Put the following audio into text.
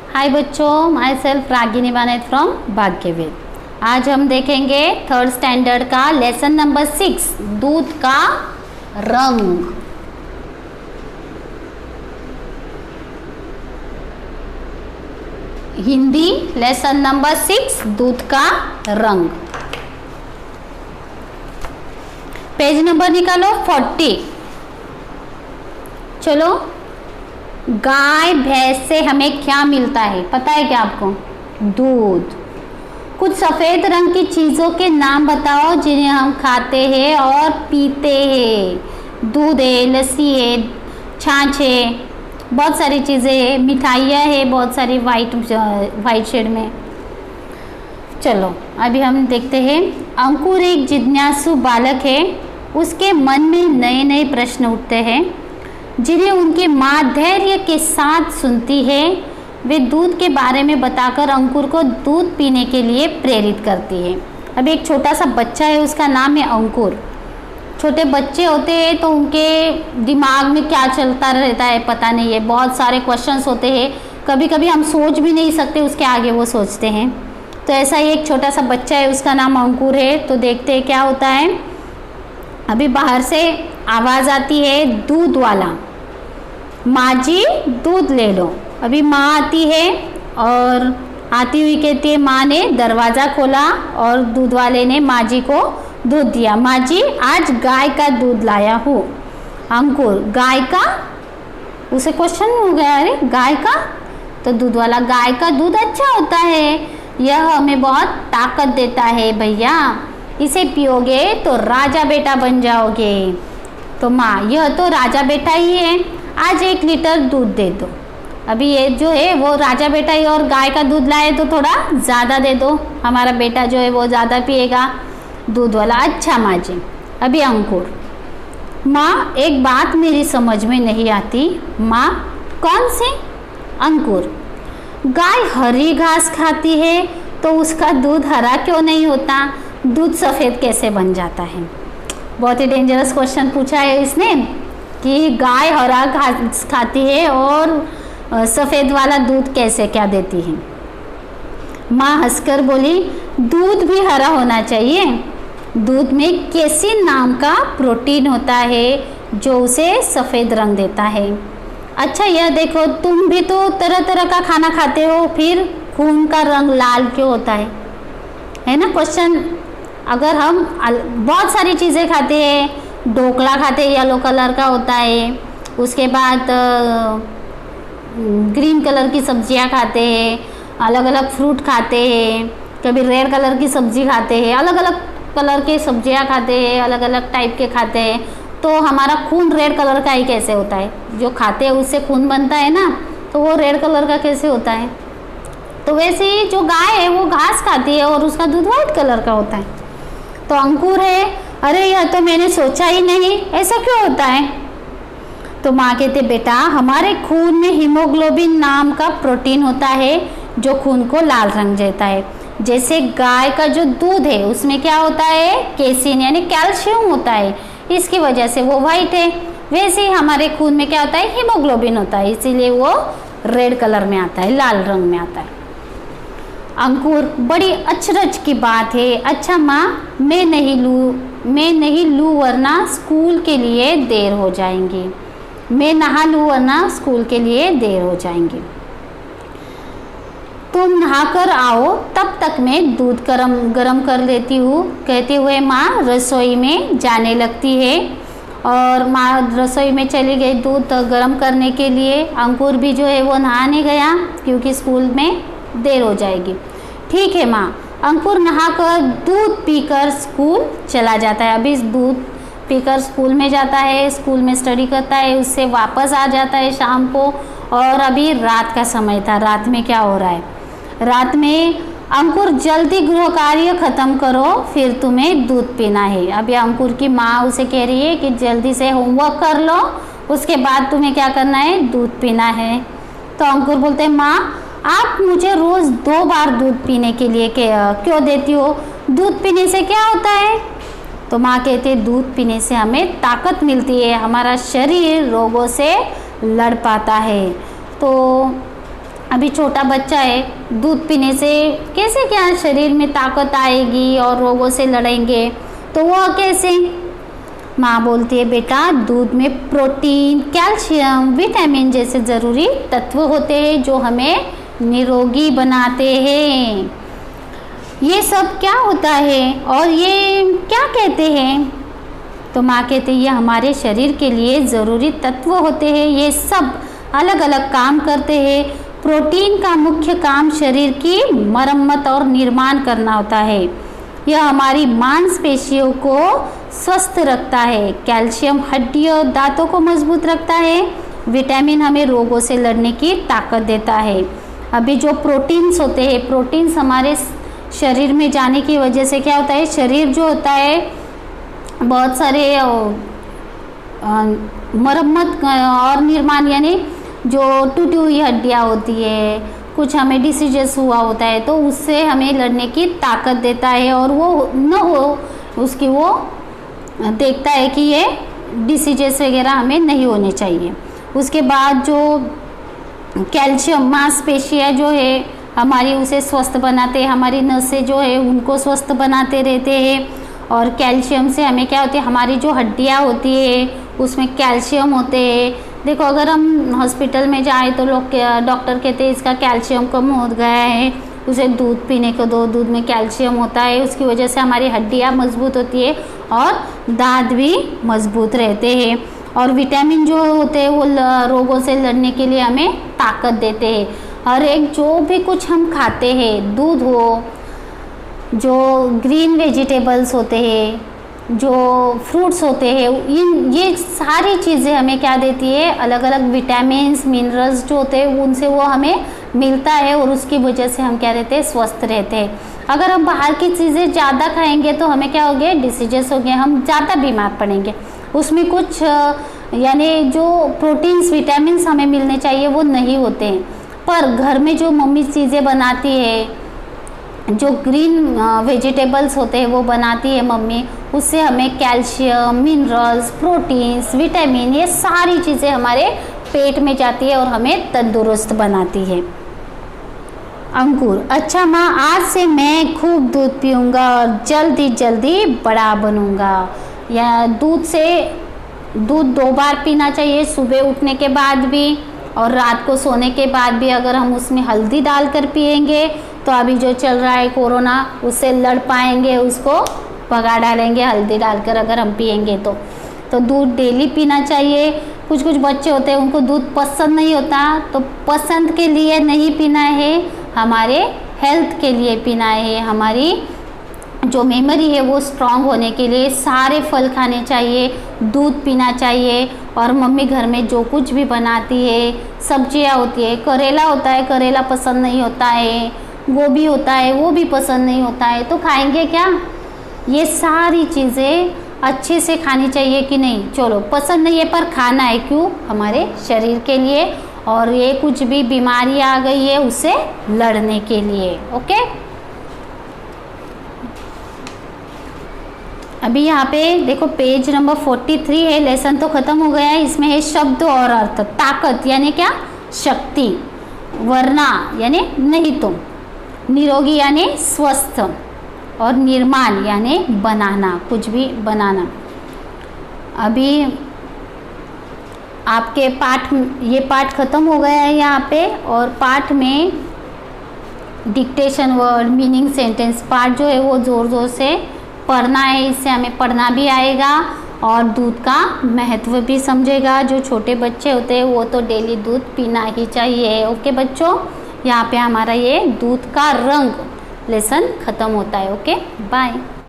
हाय बच्चों, my self Ragini बानेत from भाग्यवेद। आज हम देखेंगे थर्ड स्टैंडर्ड का लेसन नंबर 6 दूध का रंग। हिंदी लेसन नंबर 6 दूध का रंग। पेज नंबर निकालो 40। चलो, गाय भैंस से हमें क्या मिलता है पता है क्या आपको? दूध। कुछ सफ़ेद रंग की चीज़ों के नाम बताओ जिन्हें हम खाते हैं और पीते हैं। दूध है, लस्सी है, छाछ है, बहुत सारी चीज़ें हैं, मिठाइयाँ हैं बहुत सारी वाइट शेड में। चलो अभी हम देखते हैं। अंकुर एक जिज्ञासु बालक है। उसके मन में नए नए प्रश्न उठते हैं जिन्हें उनकी माँ धैर्य के साथ सुनती है। वे दूध के बारे में बताकर अंकुर को दूध पीने के लिए प्रेरित करती है। अब एक छोटा सा बच्चा है, उसका नाम है अंकुर। छोटे बच्चे होते हैं तो उनके दिमाग में क्या चलता रहता है पता नहीं है, बहुत सारे क्वेश्चंस होते हैं। कभी कभी हम सोच भी नहीं सकते, उसके आगे वो सोचते हैं। तो ऐसा ही एक छोटा सा बच्चा है, उसका नाम अंकुर है। तो देखते हैं क्या होता है। अभी बाहर से आवाज़ आती है, दूध वाला, माँ जी दूध ले लो। अभी माँ आती है और आती हुई कहती है, माँ ने दरवाज़ा खोला और दूध वाले ने माँ जी को दूध दिया। माँ जी आज गाय का दूध लाया हूँ। अंकुर गाय का, उसे क्वेश्चन हो गया, अरे गाय का? तो दूध वाला, गाय का दूध अच्छा होता है, यह हमें बहुत ताकत देता है भैया, इसे पियोगे तो राजा बेटा बन जाओगे। तो माँ, यह तो राजा बेटा ही है, आज 1 लीटर दूध दे दो। अभी ये जो है वो राजा बेटा ही और गाय का दूध लाए तो थोड़ा ज़्यादा दे दो, हमारा बेटा जो है वो ज़्यादा पिएगा। दूध वाला, अच्छा माँ जी। अभी अंकुर, माँ एक बात मेरी समझ में नहीं आती। माँ, कौन सी? अंकुर, गाय हरी घास खाती है तो उसका दूध हरा क्यों नहीं होता? दूध सफ़ेद कैसे बन जाता है? बहुत ही डेंजरस क्वेश्चन पूछा है इसने कि गाय हरा घास खाती है और सफ़ेद वाला दूध कैसे क्या देती है? माँ हंसकर बोली, दूध भी हरा होना चाहिए। दूध में केसिन नाम का प्रोटीन होता है जो उसे सफ़ेद रंग देता है। अच्छा यह देखो, तुम भी तो तरह तरह का खाना खाते हो, फिर खून का रंग लाल क्यों होता है ना क्वेश्चन। अगर हम बहुत सारी चीज़ें खाते हैं, ढोकला खाते हैं, येलो कलर का होता है, उसके बाद ग्रीन कलर की सब्जियां खाते हैं, अलग अलग फ्रूट खाते हैं, कभी रेड कलर की सब्जी खाते हैं, अलग अलग कलर की सब्जियां खाते हैं, अलग अलग टाइप के खाते हैं, तो हमारा खून रेड कलर का ही कैसे होता है? जो खाते हैं उससे खून बनता है ना, तो वो रेड कलर का कैसे होता है? तो वैसे ही जो गाय है वो घास खाती है और उसका दूध वाइट कलर का होता है। तो अंकुर है, अरे यह तो मैंने सोचा ही नहीं, ऐसा क्यों होता है? तो माँ कहते, बेटा हमारे खून में हीमोग्लोबिन नाम का प्रोटीन होता है जो खून को लाल रंग देता है। जैसे गाय का जो दूध है उसमें क्या होता है? केसिन यानी कैल्शियम होता है, इसकी वजह से वो वाइट है। वैसे ही हमारे खून में क्या होता है? हीमोग्लोबिन होता है, इसीलिए वो रेड कलर में आता है, लाल रंग में आता है। अंकुर, बड़ी अचरज की बात है। अच्छा माँ, मैं नहीं लूँ वरना स्कूल के लिए देर हो जाएंगी। मैं नहा लूँ वरना स्कूल के लिए देर हो जाएंगी। तुम नहाकर आओ, तब तक मैं दूध गरम कर लेती हूँ। कहते हुए माँ रसोई में जाने लगती है और माँ रसोई में चली गई दूध गरम करने के लिए। अंकुर भी जो है वो नहाने गया क्योंकि स्कूल में देर हो जाएगी। ठीक है माँ। अंकुर नहाकर दूध पीकर स्कूल चला जाता है। अभी दूध पीकर स्कूल में जाता है, स्कूल में स्टडी करता है, उससे वापस आ जाता है शाम को। और अभी रात का समय था। रात में क्या हो रहा है? रात में अंकुर, जल्दी गृह कार्य ख़त्म करो, फिर तुम्हें दूध पीना है। अभी अंकुर की माँ उसे कह रही है कि जल्दी से होमवर्क कर लो, उसके बाद तुम्हें क्या करना है? दूध पीना है। तो अंकुर बोलते हैं, माँ आप मुझे रोज़ 2 बार दूध पीने के लिए क्यों देती हो? दूध पीने से क्या होता है? तो माँ कहती है, दूध पीने से हमें ताकत मिलती है, हमारा शरीर रोगों से लड़ पाता है। तो अभी छोटा बच्चा है, दूध पीने से कैसे क्या शरीर में ताकत आएगी और रोगों से लड़ेंगे, तो वो कैसे? माँ बोलती है बेटा दूध में प्रोटीन, कैल्शियम, विटामिन जैसे ज़रूरी तत्व होते हैं जो हमें निरोगी बनाते हैं। ये सब क्या होता है और ये क्या कहते हैं? तो माँ कहते हैं ये हमारे शरीर के लिए ज़रूरी तत्व होते हैं, ये सब अलग अलग काम करते हैं। प्रोटीन का मुख्य काम शरीर की मरम्मत और निर्माण करना होता है। यह हमारी मांसपेशियों को स्वस्थ रखता है। कैल्शियम हड्डियों और दांतों को मजबूत रखता है। विटामिन हमें रोगों से लड़ने की ताकत देता है। अभी जो प्रोटीन्स होते हैं, प्रोटीन्स हमारे शरीर में जाने की वजह से क्या होता है, शरीर जो होता है बहुत सारे मरम्मत और निर्माण, यानी जो टूटी हुई हड्डियाँ होती है, कुछ हमें डिसीजेस हुआ होता है तो उससे हमें लड़ने की ताकत देता है और वो न हो उसकी वो देखता है कि ये डिसीजेस वगैरह हमें नहीं होने चाहिए। उसके बाद जो कैल्शियम, मांसपेशियाँ जो है हमारी उसे स्वस्थ बनाते हैं, हमारी नसें जो है उनको स्वस्थ बनाते रहते हैं। और कैल्शियम से हमें क्या होती है, हमारी जो हड्डियाँ होती है उसमें कैल्शियम होते हैं। देखो अगर हम हॉस्पिटल में जाए तो लोग डॉक्टर कहते हैं इसका कैल्शियम कम हो गया है, उसे दूध पीने को दो, दूध में कैल्शियम होता है, उसकी वजह से हमारी हड्डियाँ मजबूत होती है और दांत भी मजबूत रहते हैं। और विटामिन जो होते हैं वो रोगों से लड़ने के लिए हमें ताकत देते हैं। और एक जो भी कुछ हम खाते हैं, दूध हो, जो ग्रीन वेजिटेबल्स होते हैं, जो फ्रूट्स होते हैं, ये सारी चीज़ें हमें क्या देती है, अलग अलग विटामिन्स, मिनरल्स जो होते हैं उनसे वो हमें मिलता है और उसकी वजह से हम क्या रहते हैं, स्वस्थ रहते हैं। अगर हम बाहर की चीज़ें ज़्यादा खाएंगे तो हमें क्या होंगे, डिसीजेस होंगे, हम ज़्यादा बीमार पड़ेंगे। उसमें कुछ यानी जो प्रोटीन्स, विटामिन्स हमें मिलने चाहिए वो नहीं होते हैं। पर घर में जो मम्मी चीज़ें बनाती है, जो ग्रीन वेजिटेबल्स होते हैं वो बनाती है मम्मी, उससे हमें कैल्शियम, मिनरल्स, प्रोटीन्स, विटामिन, ये सारी चीज़ें हमारे पेट में जाती है और हमें तंदुरुस्त बनाती है। अंकुर: अच्छा माँ, आज से मैं खूब दूध पीऊँगा और जल्दी जल्दी बड़ा बनूँगा। या दूध 2 बार पीना चाहिए, सुबह उठने के बाद भी और रात को सोने के बाद भी। अगर हम उसमें हल्दी डालकर पिएंगे तो अभी जो चल रहा है कोरोना, उससे लड़ पाएंगे, उसको भगा डालेंगे हल्दी डालकर अगर हम पिएंगे तो दूध डेली पीना चाहिए। कुछ बच्चे होते हैं उनको दूध पसंद नहीं होता, तो पसंद के लिए नहीं पीना है, हमारे हेल्थ के लिए पीना है। हमारी जो मेमोरी है वो स्ट्रांग होने के लिए सारे फल खाने चाहिए, दूध पीना चाहिए। और मम्मी घर में जो कुछ भी बनाती है, सब्जियां होती है, करेला होता है, करेला पसंद नहीं होता है, गोभी होता है वो भी पसंद नहीं होता है, तो खाएंगे क्या? ये सारी चीज़ें अच्छे से खानी चाहिए कि नहीं? चलो, पसंद नहीं है पर खाना है, क्यों? हमारे शरीर के लिए, और ये कुछ भी बीमारी आ गई है उससे लड़ने के लिए। ओके, अभी यहाँ पे देखो पेज नंबर 43 है, लेसन तो ख़त्म हो गया है। इसमें है शब्द और अर्थ। ताकत यानी क्या? शक्ति। वरना यानी नहीं तो। निरोगी यानी स्वस्थ। और निर्माण यानी बनाना, कुछ भी बनाना। अभी आपके ये पाठ ख़त्म हो गया है यहाँ पे, और पाठ में dictation, word, meaning, sentence part जो है वो ज़ोर से पढ़ना है। इससे हमें पढ़ना भी आएगा और दूध का महत्व भी समझेगा। जो छोटे बच्चे होते हैं वो तो डेली दूध पीना ही चाहिए। ओके बच्चों, यहाँ पे हमारा ये दूध का रंग लेसन ख़त्म होता है। Okay, bye.